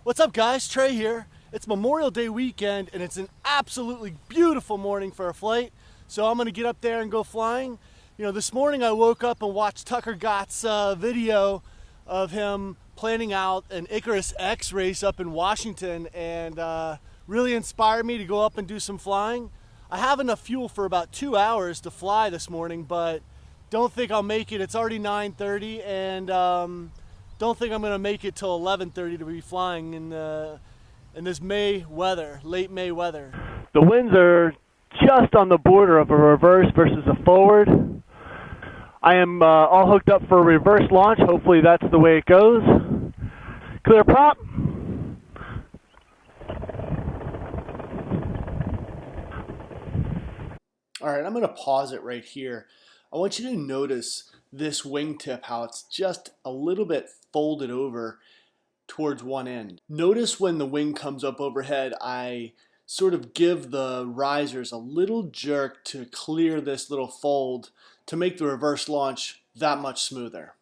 What's up guys, Trey here. It's Memorial Day weekend and it's an absolutely beautiful morning for a flight. So I'm gonna get up there and go flying. You know, this morning I woke up and watched Tucker Gott's video of him planning out an Icarus X race up in Washington and really inspired me to go up and do some flying. I have enough fuel for about 2 hours to fly this morning, but don't think I'll make it. It's already 9:30 and don't think I'm going to make it till 11:30 to be flying in this May weather, late May weather. The winds are just on the border of a reverse versus a forward. I am all hooked up for a reverse launch. Hopefully that's the way it goes. Clear prop. All right, I'm going to pause it right here. I want you to notice this wingtip, how it's just a little bit folded over towards one end. Notice when the wing comes up overhead, I sort of give the risers a little jerk to clear this little fold to make the reverse launch that much smoother.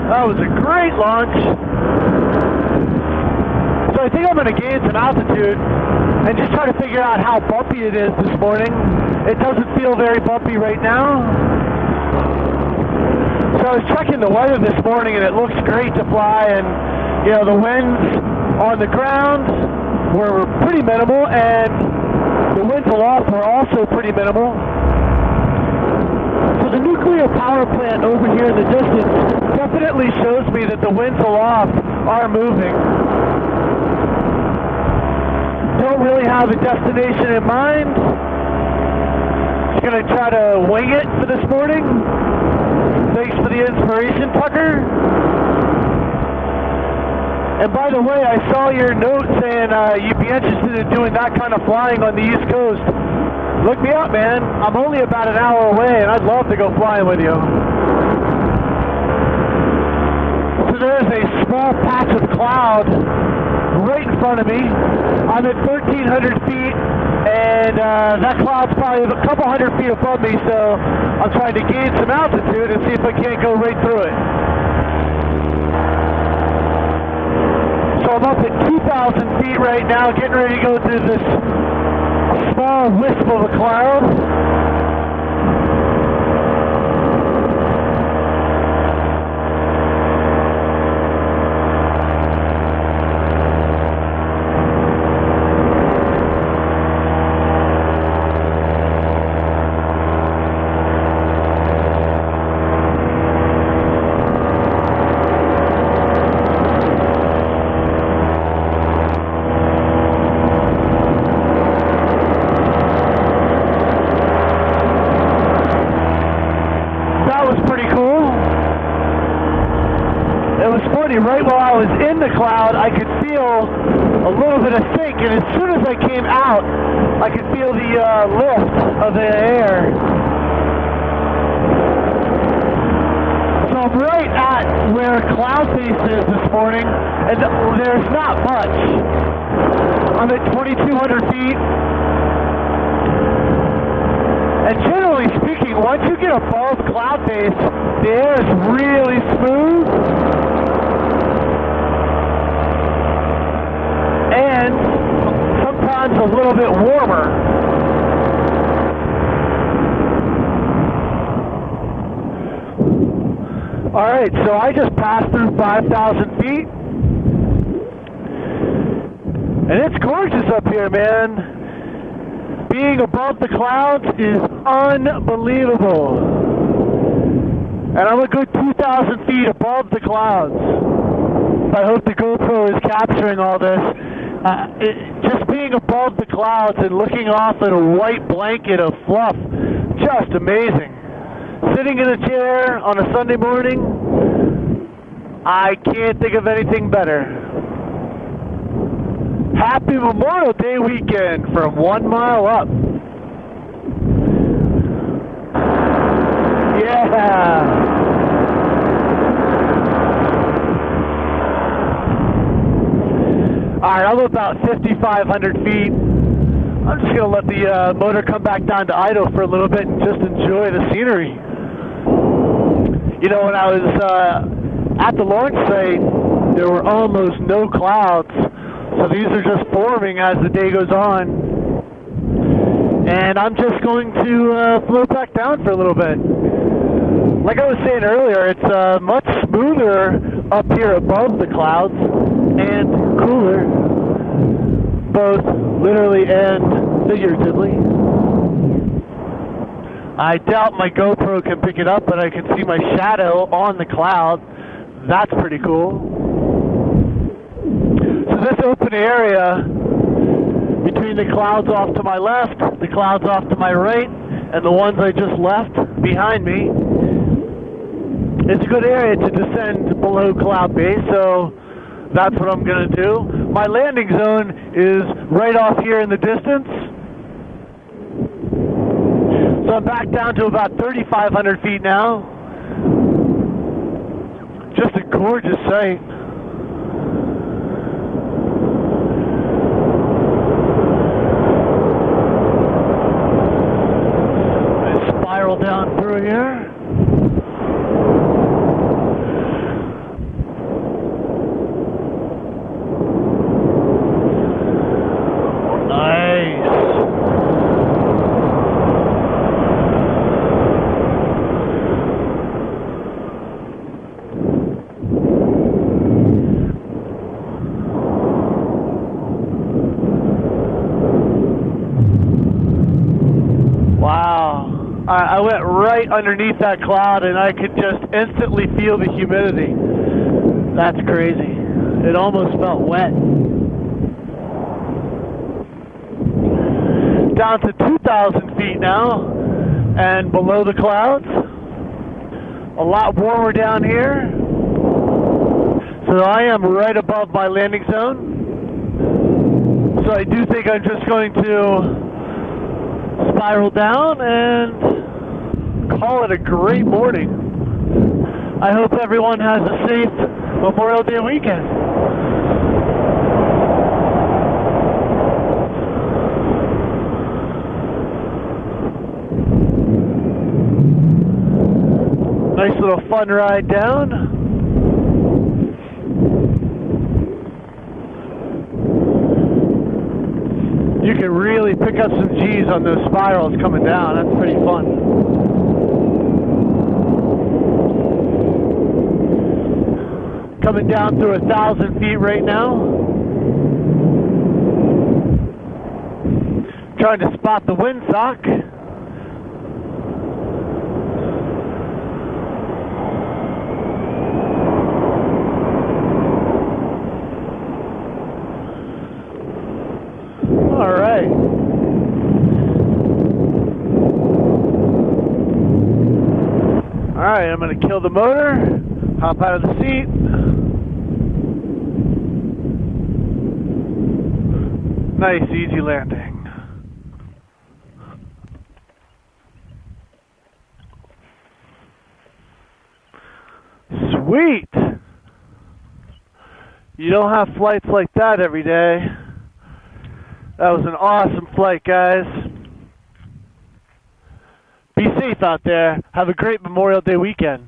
That was a great launch. So I think I'm going to gain some altitude and just try to figure out how bumpy it is this morning. It doesn't feel very bumpy right now. So I was checking the weather this morning and it looks great to fly, and you know, the winds on the ground were pretty minimal and the winds aloft were also pretty minimal. So the nuclear power plant over here in the distance definitely shows me that the winds aloft are moving. Don't really have a destination in mind. Just gonna try to wing it for this morning. Thanks for the inspiration, Tucker. And by the way, I saw your note saying you'd be interested in doing that kind of flying on the East Coast. Look me up, man. I'm only about an hour away and I'd love to go flying with you. So there's a small patch of cloud right in front of me. I'm at 1,300 feet and that cloud's probably a couple hundred feet above me, so I'm trying to gain some altitude and see if I can't go right through it. So I'm up at 2,000 feet right now, getting ready to go through this small wisp of a cloud. Right while I was in the cloud, I could feel a little bit of sink, and as soon as I came out, I could feel the lift of the air. So I'm right at where cloud base is this morning, and there's not much. I'm at 2,200 feet. And generally speaking, once you get above cloud base, the air is really smooth. And sometimes a little bit warmer. All right, so I just passed through 5,000 feet. And it's gorgeous up here, man. Being above the clouds is unbelievable. And I'm a good 2,000 feet above the clouds. I hope the GoPro is capturing all this. Just being above the clouds and looking off at a white blanket of fluff, just amazing. Sitting in a chair on a Sunday morning, I can't think of anything better. Happy Memorial Day weekend from 1 mile up. Yeah. Alright, I'm about 5,500 feet. I'm just going to let the motor come back down to idle for a little bit and just enjoy the scenery. You know, when I was at the launch site, there were almost no clouds. So these are just forming as the day goes on. And I'm just going to float back down for a little bit. Like I was saying earlier, it's much smoother up here above the clouds and cooler, both literally and figuratively. I doubt my GoPro can pick it up, but I can see my shadow on the cloud. That's pretty cool. So this open area between the clouds off to my left, the clouds off to my right, and the ones I just left behind me, it's a good area to descend below cloud base, so that's what I'm going to do. My landing zone is right off here in the distance. So I'm back down to about 3,500 feet now. Just a gorgeous sight. I spiral down through here. I went right underneath that cloud and I could just instantly feel the humidity. That's crazy. It almost felt wet. Down to 2,000 feet now and below the clouds. A lot warmer down here. So I am right above my landing zone. So I do think I'm just going to spiral down and call it a great morning. I hope everyone has a safe Memorial Day weekend. Nice little fun ride down. You can really pick up some G's on those spirals coming down. That's pretty fun. Coming down through 1,000 feet right now. Trying to spot the windsock. All right. All right, I'm going to kill the motor, hop out of the seat. Nice, easy landing. Sweet! You don't have flights like that every day. That was an awesome flight, guys. Be safe out there. Have a great Memorial Day weekend.